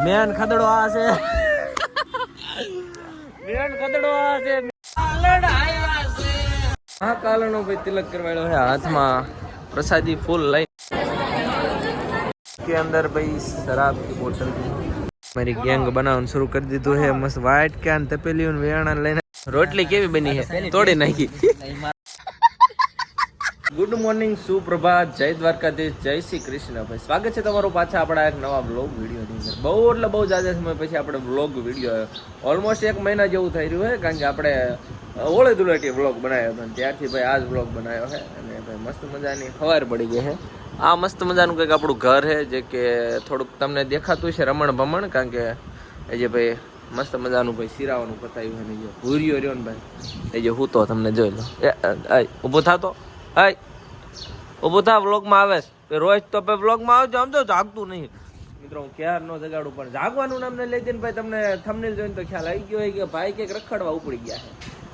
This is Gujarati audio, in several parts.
મેન ખદડો આ છે, મેન ખદડો આ છે, આ કાલનો ભાઈ તિલક કરવાયો है हाथમાં प्रसादी फूल लाइन के अंदर भाई शराब की बोतल मेरी गैंग बनाना शुरू कर दी तो है मस्त वाइट कैन तपेली और वेणा लेने रोटली केवी बनी है तोड़ी नाखी। गुड मॉर्निंग सुप्रभात जय द्वारकाधीश जय श्री कृष्ण भाई स्वागत है તમારું પાછા આપણા એક નવા બ્લોગ વિડીયો ની અંદર। બહુ એટલે બહુ જાજા સમય પછી આપણે બ્લોગ વિડીયો ઓલમોસ્ટ એક મહિના જેવું થઈ રહ્યું છે કારણ કે આપણે ઓળે ધુળેટી બ્લોગ બનાવ્યો હતો ત્યારથી ભાઈ આજ બ્લોગ બનાવ્યો છે અને ભાઈ મસ્ત મજાની ખબર પડી ગઈ છે। આ મસ્ત મજાનું કંઈક આપણું ઘર છે જે કે થોડુંક તમને દેખાતું છે રમણ ભમણ કારણ કે એ જે ભાઈ મસ્ત મજાનું ભાઈ શિરાવાનું પતાવ્યું છે ને જે ભૂરિયો રહ્યો ને ભાઈ એ જે હું તો તમને જોઈ લો ઊભો થાતો હાય ઊભો થા વ્લોગમાં આવે રોજ તો ભાઈ વ્લોગમાં આવજો આમ તો જાગતું નહીં મિત્રો હું ક્યાર નો જગાડું પણ જાગવાનું નામ ને લઈ દઈને ભાઈ તમને થંબનેલ જોઈને તો ખ્યાલ આવી ગયો હોય કે ભાઈ ક્યાંક રખડવા ઉપડી ગયા છે।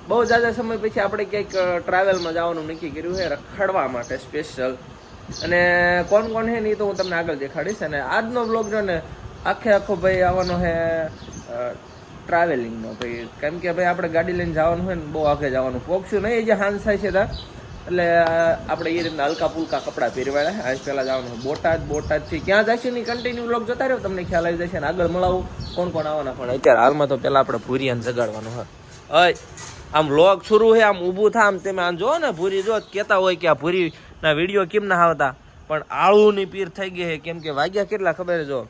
બહુ જાજા સમય પછી આપણે ક્યાંક ટ્રાવેલમાં જવાનું નક્કી કર્યું છે રખડવા માટે સ્પેશિયલ અને કોણ કોણ છે ને એ તો હું તમને આગળ દેખાડીશ। અને આજનો વ્લોગ જો ને આખો ભાઈ આવવાનો છે ટ્રાવેલિંગનો ભાઈ કેમ કે ભાઈ આપણે ગાડી લઈને જવાનું હોય ને બહુ આગે જવાનું પોગશું નહીં જે હાંસ થાય છે ત્યાં એટલે આપણે એ રીતના હલકા પુલકા કપડાં પહેરવાળા આજ પહેલાં જવાનું બોટાદથી ક્યાં જશે ને કન્ટિન્યુ વ્લોગ જોતા રહ્યો તમને ખ્યાલ આવી જશે ને આગળ મળાવું કોણ કોણ આવવાના પણ અત્યારે હાલમાં તો પહેલાં આપણે ભૂરિયાને જગાડવાનું હોય આમ વ્લોગ શરૂ છે આમ ઊભું થા આમ તમે આમ જો ને ભૂરી જો કહેતા હોય કે આ ભૂરીના વિડીયો કેમ ના આવતા પણ આળુની પીર થઈ ગઈ છે કેમ કે વાગ્યા કેટલા ખબર જો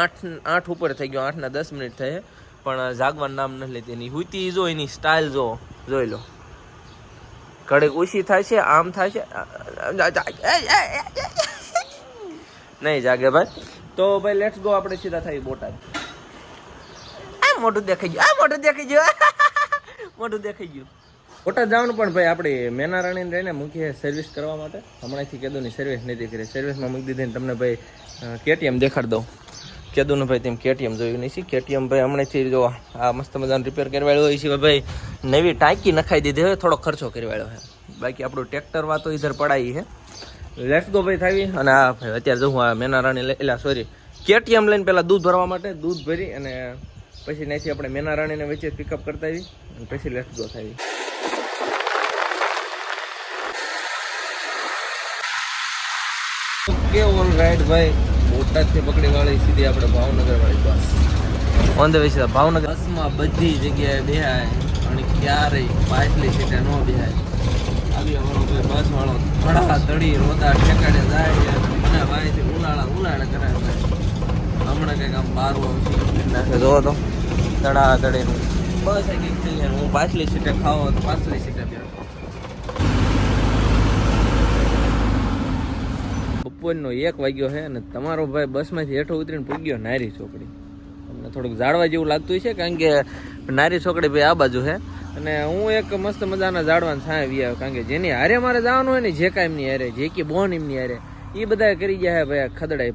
8 ઉપર થઈ ગયો 8 ને 10 મિનિટ થઈ પણ જાગવાનું નામ નથી લેતી એની હુતી જો એની સ્ટાઇલ જો જોઈ લો કડક ઓછી થાય છે આમ થાય છે નહીં જાગે ભાઈ તો ભાઈ લેટ્સ ગો આપણે સીધા થઈ બોટાદ। આ મોટું દેખાઈ ગયું મોટું દેખાઈ ગયું બોટાદ જવાનું પણ ભાઈ આપણે મેના રાણીને રહીને મૂકીએ સર્વિસ કરવા માટે હમણાંથી કેદુની સર્વિસ નથી કરી સર્વિસમાં મૂકી દીધી તમને ભાઈ કેટીએમ દેખાડી દઉં કેદુને ભાઈ તેમ કેટીએમ જોયું નહીં છે કેટીએમ ભાઈ હમણાંથી જો આ મસ્ત મજાનું રિપેર કરવાળ્યો હોય છે ભાઈ નવી ટાંકી નખાઈ દીધી હવે થોડો ખર્ચો કરવાળ્યો છે બાકી આપણું ટ્રેક્ટર વાતો ઇધર પડાવી છે લેટ્સ ગો ભાઈ થાવી અને આ ભાઈ અત્યારે જો હું આ મેના રાણી એટલે સોરી કેટીએમ લઈને પહેલાં દૂધ ભરવા માટે દૂધ ભરી અને પછી ત્યાંથી આપણે મેના રાણીને વચ્ચે પિકઅપ કરતા આવી અને પછી લેટ્સ ગો થાવી। ઓકે ઓલ રાઈટ ભાઈ બોટાદથી પકડી વાળી સીધી આપણે ભાવનગર વાળી બસ ઓન ધ વે સીધા ભાવનગર બસમાં બધી જગ્યાએ બેહાય અને ક્યારેય પાછલી સીટે ન બેહાય આવી અમારો ભાઈ બસ વાળો ધડા ધડી રોતા ઠેકાડે જાય અને ભાઈથી ઉલાળા કરે હમણાં કંઈક આમ બારું આવશે જોવો તો ધડા ધડીનું બસ કંઈક થઈ જાય હું પાછલી સીટે ખાવો તો પાછલી સીટે બેઠો બપોરનો 1 વાગ્યો છે અને તમારો ભાઈ બસમાંથી હેઠો ઉતરીને પૂગ્યો નારી ચોકડી તમને થોડુંક જાળવા જેવું લાગતું છે કારણ કે નારી ચોકડી ભાઈ આ બાજુ છે અને હું એક મસ્ત મજાના ઝાડવાને છાંય વી આવ્યો કારણ કે જેની હારે મારે જવાનું હોય ને જે કાંઈ એમની હારે જે કે બોન એમની હારે એ બધા કરી ગયા છે ભાઈ ખદડાય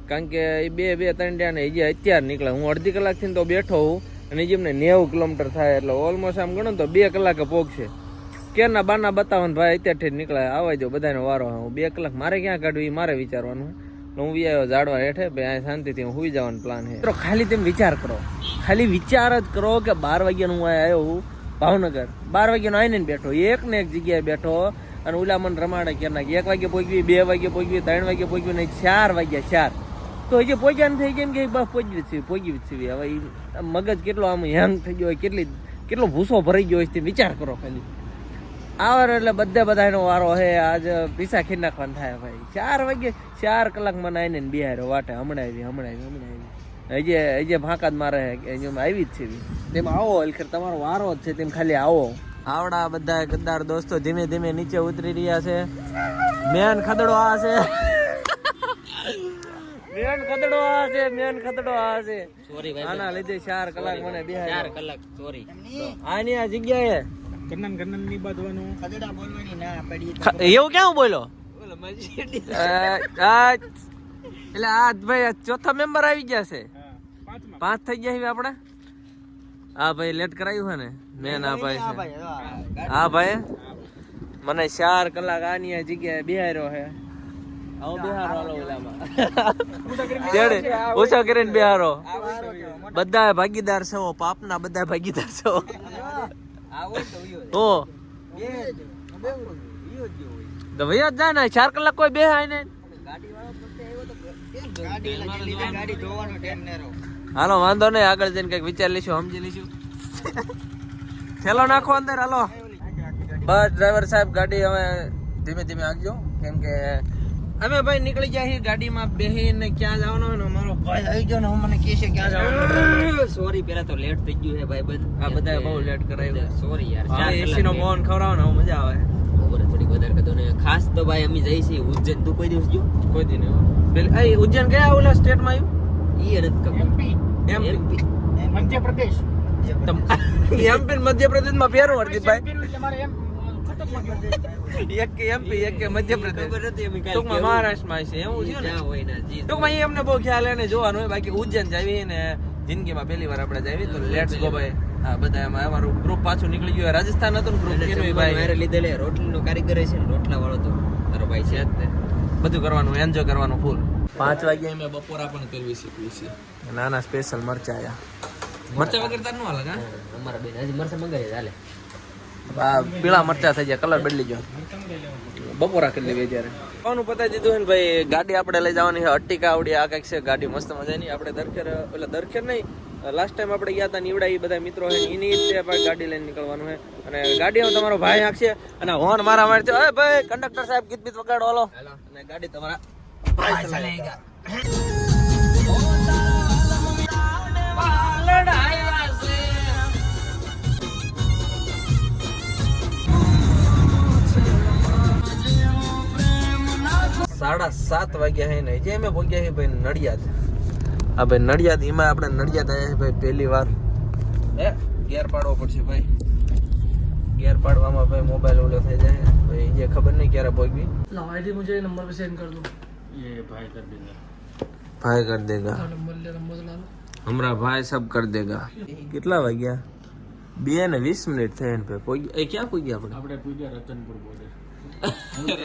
કારણ કે એ 2-3 ડ્યા ને હજી અત્યારે નીકળે હું અડધી કલાકથી તો બેઠો હોઉં અને હજી અમને 90 કિલોમીટર થાય એટલે ઓલમોસ્ટ આમ ગણો તો 2 કલાકે પહોંચશે કેરના બાના બતાવવાનું ભાઈ અત્યારથી નીકળે આવવા જો બધાનો વારો હું 2 કલાક મારે ક્યાં કાઢવું એ મારે વિચારવાનું હું વી આવ્યો ઝાડવા હેઠે ભાઈ અહીં શાંતિથી હું સુઈ જવાનો પ્લાન છે મિત્રો ખાલી તેમ વિચાર કરો ખાલી વિચાર જ કરો કે 12 વાગ્યાનું હું આવ્યો હું ભાવનગર 12 વાગ્યાનો આવીને બેઠો એક ને એક જગ્યાએ બેઠો અને ઓલા મને રમાડે કે ના 1 વાગે પહોંચવી 2 વાગે પહોંચવી 3 વાગે પહોંચવી નહીં 4 વાગ્યા 4 તો હજી પહોંચ્યા થઈ કેમ કે બસ પહોંચવી જ છે હવે મગજ કેટલો આમ હેંગ થઈ ગયો હોય કેટલો ભૂસો ભરાઈ ગયો હોય તે વિચાર કરો ખાલી આવાર એટલે બધાનો વારો હે આજ પીસા ખી નાખવાનું થાય ભાઈ 4 વાગે 4 કલાક મને આવીને બિહારો વાટે હમણાં હજી ભાંકા જ મારે આવી જ છે તેમ આવો અલખર તમારો વારો જ છે તેમ ખાલી આવો આવડા બધા ગદ્દાર દોસ્તો ધીમે ધીમે નીચે ઉતરી રહ્યા છે મેન ખદડો આ છે મેન ખદડો આ છે સોરી ભાઈ આના લીધે 4 કલાક મને બિહાર 4 કલાક સોરી આની આ જગ્યાએ ગન્નન ની બાંધવાનું ખદડા બોલવાની ના પડી એવું ક્યાં બોલો એટલે આ ભાઈ ચોથા મેમ્બર આવી ગયા છે 5 થઈ ગયા આપણે હા ભાઈ લેટ કરાયું છે ને મેન આ ભાઈ છે હા ભાઈ મને 4 કલાક આની જગ્યાએ બિહાર્યો છે આવો બેહારો હાલો ઓલામાં તેડે ઓછા કરીને બેહારો બધા ભાગીદાર છો પાપના બધા ભાગીદાર છો ઓ તો ભૈયા જાય ને 4 કલાક કોઈ બેહાય ને હાલો વાંધો નહીં આગળ જઈને કઈક વિચાર લઈશું સમજી લઈશું થેલો નાખો અંદર હાલો બસ ડ્રાઈવર સાહેબ ગાડી હવે ધીમે ધીમે આગજો કેમ કે અમે ભાઈ નીકળી ગયા છીએ ગાડીમાં બેહીને ક્યાં જવાનું હોય ને મારો ભાઈ આવી ગયો ને હું મને કહે છે ક્યાં જવાનું સોરી પેલા તો લેટ થઈ ગયું છે ભાઈ આ બધા બહુ લેટ કરાવ્યું સોરી યાર એસી નો પવન ખવડાવો ને મજા આવે બરોબર થોડીક વધારે કરતો ને ખાસ તો ભાઈ અમે જઈ છીએ ઉજ્જૈન તું કોઈ દિવસ ગયો કોઈ દી નહીં પેલી એ ઉજ્જૈન ગયા ઓલા સ્ટેટ માં ઈ નથી ખબર એમપી મધ્યપ્રદેશ એમપી મધ્યપ્રદેશ માં ફેર વર્તી ભાઈ એક કે એમપી એક કે મધ્યપ્રદેશ ખબર નથી અમે કાઈ ટૂંકમાં મહારાષ્ટ્રમાં છે એવું છે ને ના હોય ના જી ટૂંકમાં ઈ અમને બહુ ખ્યાલ એને જોવાનું હોય બાકી ઉજ્જૈન જાવી ને જિંદગીમાં પહેલી વાર આપણે જાવી તો લેટ્સ ગો ભાઈ હા બધા એમાં અમારું ગ્રુપ પાછું નીકળી ગયું રાજસ્થાન હતું ને ગ્રુપ કેનું ભાઈ મારે લીધેલે રોટલીનો કારીગર છે ને રોટલા વાળો તો તારો ભાઈ છે જ તે બધું કરવાનું એન્જોય કરવાનું ફૂલ 5 વાગ્યા અમે બપોરા પણ કરવી શીખવી છે નાના સ્પેશિયલ મરચા આયા મરચા વગર તાર નો હાલે કા અમારા બેન હજી મરસા મંગાવી હાલે આ પીળા મરચા થઈ ગયા કલર બદલી ગયો બપોરા કરી લેવી જ્યારે કોનું પતાવી દીધું ને ભાઈ ગાડી આપણે લઈ જવાની છે અટ્ટિકા આવડી આ કઈક છે ગાડી મસ્ત મજાની આપણે દરખેર નહીં લાસ્ટ ટાઈમ આપણે ગયા હતા નીવડા એ બધા મિત્રો છે એની રીતે ગાડી લઈને નીકળવાનું છે અને ગાડીમાં તમારો ભાઈ આંખશે અને હોર્ન મારા મારે છે અરે ભાઈ કંડક્ટર સાહેબ ગીત બીત વગાડો હાલો અને ગાડી તમારા ભાઈ ચલાવેગા સાડા 7 વાગ્યા હે ને જે અમે પહોંચ્યા છે ભાઈ નડિયાદ હા ભાઈ નડિયાદ એમાં આપણે નડિયાદ આવ્યા છે ભાઈ પહેલી વાર ગેર પાડવો પડશે ભાઈ ગેર પાડવામાં ભાઈ મોબાઈલ ઓલો થઈ જાય ભાઈ જે ખબર નહીં ક્યારે પહોંચવી लो आईडी मुझे नंबर पे सेंड कर दो ये भाई कर देंगे ભાઈ कर देगा नंबर ले नंबर ला लो હમણાં ભાઈ સબ कर देगा કેટલા વાગ્યા 2:20 થઈ ને ભાઈ પહોંચી એ ક્યાં પહોંચ્યા આપણે આપણે પૂજા રતનપુર બોર્ડર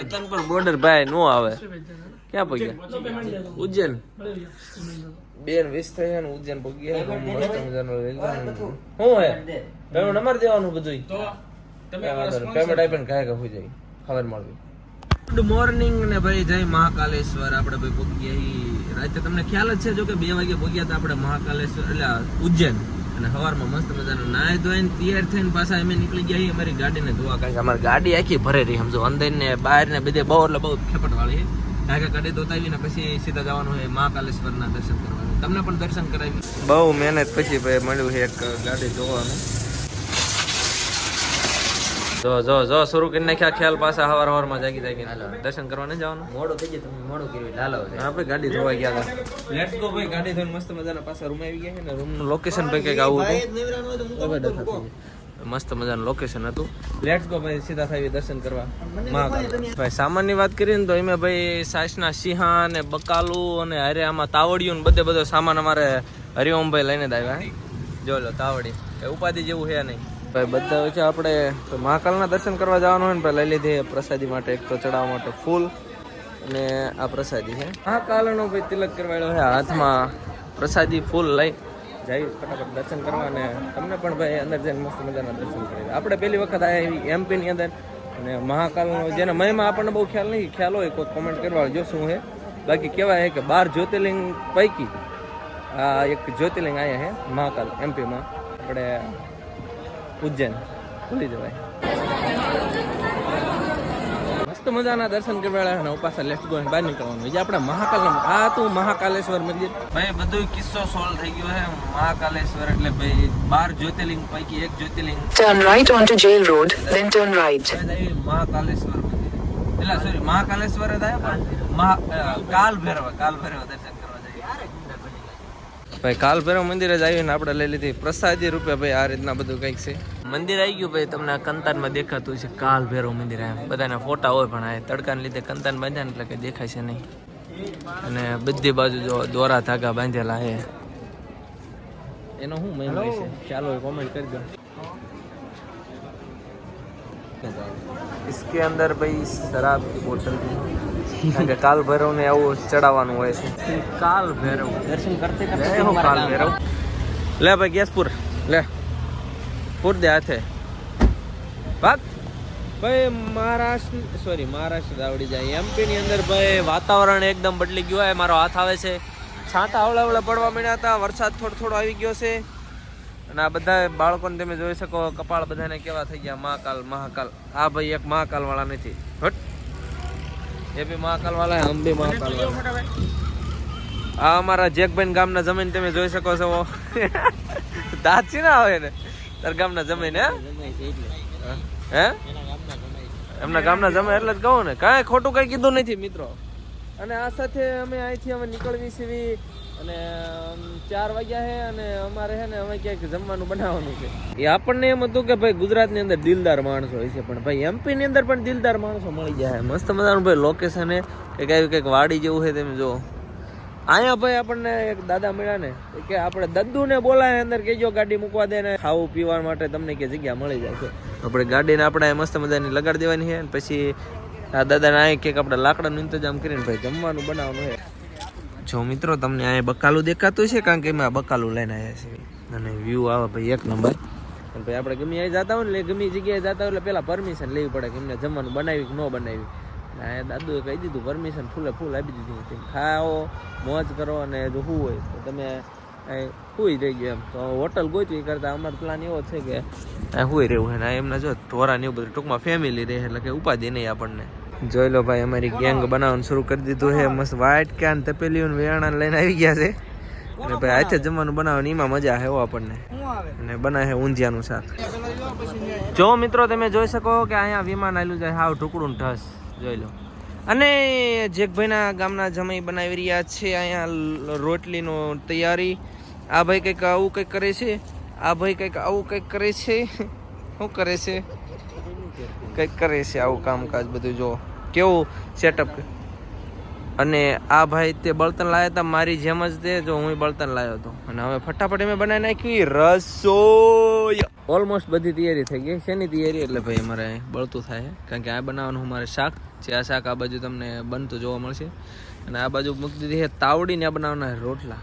રતનપુર બોર્ડર ભાઈ નો આવે ક્યાં પહોંચ્યા ઉજ્જૈન 2:20 થઈ ને ઉજ્જૈન પહોંચ્યા મસ્ત મજાનો લઈ લેવાનું શું હે પેલો નંબર દેવાનું બધું તો તમે પેમેન્ટ આઈપન કાય કે હોઈ જાય ખબર મળવી ગુડ મોર્નિંગ ને ભાઈ જય મહાકાલેશ્વર આપણે ભાઈ પહોંચ્યા હી રાતે તમને ખ્યાલ જ છે જો કે 2 વાગે પહોંચ્યા હતા આપણે મહાકાલેશ્વર એટલે ઉજ્જૈન અને સવારમાં મસ્ત મજાનું નાય ધોઈને તૈયાર થઈને પાછા અમે નીકળી ગયા અમારી ગાડીને ધોવા કારણ કે અમારી ગાડી આખી ભરે રહી સમજો અંદર ને બહાર ને બધે બહુ એટલે બહુ ખેપટ વાળી છે કારણ કે ગાડી ધોતાવીને પછી સીધા જવાનું હોય મહાકાલેશ્વરના દર્શન કરવાનું તમને પણ દર્શન કરાવી બહુ મહેનત પછી ભાઈ મળ્યું છે એક ગાડી ધોવાનું જો શરૂ કરી નાખ્યા ખ્યાલ પાછા હવારમાં જાગી દર્શન કરવા નહીં જવાનું મોડું થઈ ગયું તમે મોડું કર્યું લાલો આપણે ગાડી ધોવા ગયા હતા લેટ્સ ગો ભાઈ ગાડી ધોઈને મસ્ત મજાના પાછા રૂમ આવી ગયા છે ને રૂમનું લોકેશન ભાઈ કંઈક આવું હતું મસ્ત મજાનું લોકેશન હતું લેટ્સ ગો ભાઈ સીધા થઈ દર્શન કરવા ભાઈ સામાનની વાત કરીએ ને તો એમાં ભાઈ સાસના સિંહા ને બકાલું અને હારે આમાં તાવડિયું ને બધો સામાન અમારે હરિઓમભાઈ લઈને જ આવ્યા જો લો તાવડી એ ઉપાધિ જેવું છે નહીં ભાઈ બધા વચ્ચે આપણે મહાકાલના દર્શન કરવા જવાનું હોય ને લઈ લીધી પ્રસાદી માટે એક તો ચડાવવા માટે ફૂલ અને આ પ્રસાદી છે મહાકાલનો ભાઈ તિલક કરવાડ્યો છે હાથમાં પ્રસાદી ફૂલ લઈ જઈ ફટાફટ દર્શન કરવા અને તમને પણ ભાઈ અંદર જઈને મસ્ત મજાના દર્શન કરી આપણે પહેલી વખત આવ્યા એવી એમપીની અંદર અને મહાકાલનો જેને મહિમા આપણને બહુ ખ્યાલ હોય કોઈ કોમેન્ટ કરવા જો શું છે બાકી કહેવાય છે કે 12 જ્યોતિર્લિંગ પૈકી આ એક જ્યોતિર્લિંગ આવ્યા છે મહાકાલ એમપીમાં આપણે ઉજ્જૈન ભૂલી જવાય મસ્ત મજાના દર્શન કરવા ને પાછા લેટ્સ ગો બહાર નીકળવાનું જે આપણે મહાકાલ આ હતું મહાકાલેશ્વર મંદિર ભાઈ બધું કિસ્સો સોલ્વ થઈ ગયો છે મહાકાલેશ્વર એટલે ભાઈ 12 જ્યોતિર્લિંગ પૈકી એક જ્યોતિર્લિંગ Turn right onto Jail Road, then turn right. Mahakaleshwar મંદિર એટલે સોરી મહાકાલેશ્વર જ આવ્યા પણ કાલ ભૈરવ દર્શન કરવા જઈએ ભાઈ કાલ ભૈરવ મંદિર જ આવીને આપણે લઈ લીધી પ્રસાદી રૂપે ભાઈ આ રીતના બધું કંઈક છે મંદિર આવી ગયું ભાઈ તમને કંતાનમાં દેખાતું છે કાલ ભૈરવ મંદિર આમ બધાના ફોટા હોય પણ આ તડકાને લીધે કંતાન બાંધ્યા એટલે કે દેખાય છે નહીં અને બધી બાજુ જો દોરા ધાગા બાંધેલા છે એનો શું મહિમા છે ચાલો કોમેન્ટ કરી દો इसके अंदर भाई शराब की बोतल भी કારણ કે કાલ ભૈરવને આવું ચડાવવાનું હોય છે. કાલ ભૈરવ દર્શન કરતે જય હો કાલ ભૈરવ. લે ભાઈ ગેસ પૂર, લે પૂર દે હાથે ભાગ. ભાઈ મહારાષ્ટ્ર આવડી જાય. એમપી ની અંદર ભાઈ વાતાવરણ એકદમ બદલી ગયું હોય. મારો હાથ આવે છે, છાંટા હવળે પડવા માંડ્યા હતા, વરસાદ થોડો આવી ગયો છે. અને આ બધા બાળકોને તમે જોઈ શકો, કપાળ બધાને કેવા થઈ ગયા, મહાકાલ. આ ભાઈ એક મહાકાલ વાળા નથી, હટ એ બી મહાકાલ વાળા, હમ બી મહાકાલ વાળા. આ અમારા જેકભાઈ ગામના જમીન તમે જોઈ શકો છો. દાંત છે ને આવે ને તાર ગામના જમીન હે એમના ગામના જમે એટલે જ કહું ને, કાંઈ ખોટું કઈ કીધું નથી મિત્રો. અને આ સાથે અમે અહીંથી હવે નીકળવી સીવી અને 4 વાગ્યા છે અને અમારે છે ને હવે ક્યાંક જમવાનું બનાવવાનું છે. એ આપણને એમ હતું કે ભાઈ ગુજરાતની અંદર દિલદાર માણસો હોય છે, પણ ભાઈ એમપી ની અંદર પણ દિલદાર માણસો મળી જાય. મસ્ત મજાનું ભાઈ લોકેશન છે, કંઈક આવ્યું કંઈક વાડી જેવું છે. તમે જો અહીંયા ભાઈ આપણને એક દાદા મળ્યા ને કે આપણે દદ્દુને બોલાય અંદર કેજો ગાડી મૂકવા દે ને ખાવું પીવા માટે તમને કે જગ્યા મળી જાય છે. આપણે ગાડીને આપણે મસ્ત મજાની લગાડી દેવાની છે. પછી આ દાદાને અહીં કંઈક આપણે લાકડાનું ઇંતજામ કરીને ભાઈ જમવાનું બનાવવાનું છે. જો મિત્રો તમને અહીંયા બકાલું દેખાતું છે, કારણ કે એમાં બકાલું લઈને આવ્યા છે અને વ્યૂ આવે ભાઈ એક નંબર. અને ભાઈ આપણે ગમે અહીં જતા હોય ને ગમે જગ્યાએ જતા હોય એટલે પહેલાં પરમિશન લેવી પડે કે એમને જમવાનું બનાવી કે ન બનાવી. અહીંયા દાદુએ કહી દીધું પરમિશન ફૂલ આપી દીધી. તમે ખાઓ, મોજ કરો અને જો શું હોય તો તમે સુઈ રહી ગયો એમ. તો હોટલ ગોતવી કરતાં અમારો પ્લાન એવો છે કે સુઈ રહેવું છે ને એમને જો ઢોરા ને એવું બધું ટૂંકમાં ફેમિલી રહે એટલે કે ઉપાધિ નહીં આપણને. જોઈ લો ભાઈ અમારી ગેંગ બનાવવાનું શરૂ કરી દીધું છે. મસ્ત વ્હાઈટ ક્યાન તપેલીઓ વેણાને લઈને આવી ગયા છે અને ભાઈ હાથે જમવાનું બનાવવાની એમાં મજા છે આપણને. અને બનાવે છે ઊંધિયાનું શાક. જો મિત્રો તમે જોઈ શકો કે અહીંયા વિમાન આવેલું જાય હાવ ઢુકડું ઢસ જોઈ લો. અને જેકભાઈના ગામના જમાઈ બનાવી રહ્યા છે અહીંયા રોટલીનો તૈયારી. આ ભાઈ કંઈક આવું કંઈક કરે છે, આ ભાઈ કંઈક આવું કંઈક કરે છે. શું કરે છે? કંઈક કરે છે આવું કામકાજ બધું. જો કેવું સેટઅપ. અને આ ભાઈ તે બળતણ લાવ્યા હતા મારી જેમ જ તે જો હું બળતણ લાવ્યો હતો. અને હવે ફટાફટ મેં બનાવી નાખી રસોઈ. ઓલમોસ્ટ બધી તૈયારી થઈ ગઈ. શેની તૈયારી? એટલે ભાઈ અમારે બળતું થાય કારણ કે આ બનાવવાનું અમારે શાક છે. આ શાક આ બાજુ તમને બનતું જોવા મળશે. અને આ બાજુ મૂકી દીધી છે તાવડીને આ બનાવવાના રોટલા.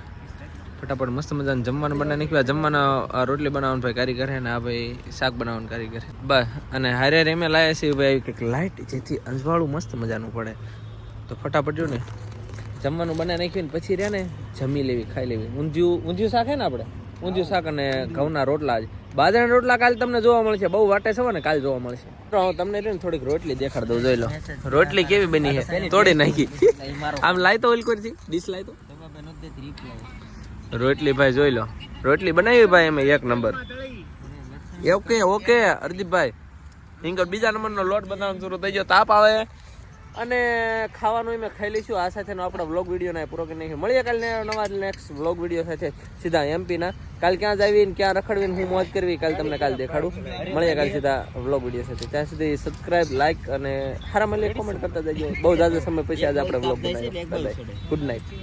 ફટાફટ મસ્ત મજાનું જમવાનું બનાવી નાખ્યું. જમવાના રોટલી બનાવવાનું ભાઈ કારીગર છે ને આ ભાઈ શાક બનાવવાનું કારીગર છે બસ. અને હારે એમે લાવ્યા છે ભાઈ કંઈક લાઇટ જેથી અંજવાળું મસ્ત મજાનું પડે. તો ફટાફટ જો ને જમવાનું બનાવી નાખ્યું ને પછી રહે ને જમી લેવી, ખાઈ લેવી. ઊંધિયું શાક છે ને આપણે ઊંધિયું શાક અને ઘઉંના રોટલા. જ બાજરાના રોટલા કાલે તમને જોવા મળશે. બહુ વાટે છે ને કાલે જોવા મળશે. તમને થોડીક રોટલી દેખાડ દઉં, જોઈ લો રોટલી કેવી બની છે. તોડી નાખી આમ લાય તો ઓલ કરી ડીશ લાય તો રોટલી ભાઈ જોઈ લો. રોટલી બનાવી ભાઈ અમે એક નંબર. ઓકે હરદીપભાઈ હિંગર બીજા નંબરનો લોટ બનાવવાનો શરૂ થઈ ગયો. તાપ આવે અને ખાવાનું અમે ખાઈ લઈશું. આ સાથેનો આપણો વ્લોગ વિડીયો પૂરો કરી નાખ્યો. મળીએ કાલે નવા નેક્સ્ટ વ્લોગ વિડીયો સાથે સીધા એમપીના. કાલ ક્યાં જાવીને ક્યાં રખડવીને હું મોજ કરવી કાલે તમને કાલે દેખાડું. મળીએ કાલે સીધા વ્લોગ વિડીયો સાથે. ત્યાં સુધી સબસ્ક્રાઇબ, લાઇક અને હારા મળીએ કોમેન્ટ કરતા જજો. બહુ ઝાઝો સમય પછી આજે આપણે વ્લોગ બનાવ્યો. Good night.